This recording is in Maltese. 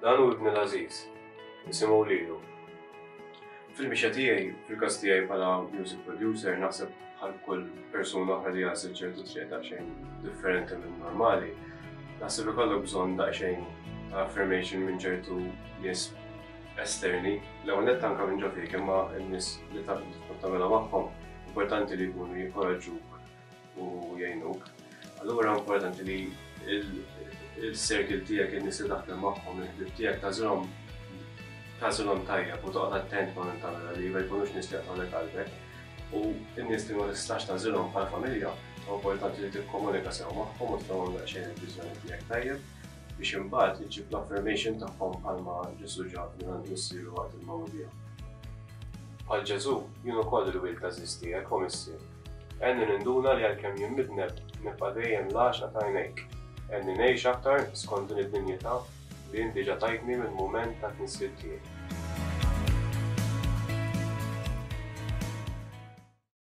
Dan hu ibni l-Aziz, nisimgħu lilu. Fil-mixja tiegħi, fil-każ tiegħi bħala music producer, naħseb bħal kull persuna oħra li jażel ċertu triq daqsxejn differenti minn normali, naħseb ikollok bżonn daqsxejn ta' affirmation minn ċertu nies esterni, l-ewwel nett anke minn ġo fik, imma n-nies li tagħmilha magħhom importanti li jkunu jikoraġġuk u jgħinuk. Allura importanti li il-circle tiegħek in-nies li taħdem magħhom, il-ħbieb tiegħek tagħżilhom tajjeb u toqgħod attent ma' min tagħmilha li ma jkunux nies li jaqtgħulek qalbek. U n-nies li ma tistax tagħżilhom bħala familja, importanti li tikkomunika sew magħhom u tfehmhom daqsxejn il-viżjoni tiegħek tajjeb biex imbagħad iġġib l-affirmation tagħhom bħalma Ġesu ġab li għandu ssiru waqt il-mawdija. Bħal Ġesu, jien ukoll il-wil tal-Aziz tiegħek u missier. Għenni ninduna li għalkemm jien midneb nibqa' dejjem l-għaxqa ta' għajnejk. Għenni ngħix aktar skont din id-dinjità li inti ġa tajtni mill-mument ta' tnissiet tiegħi.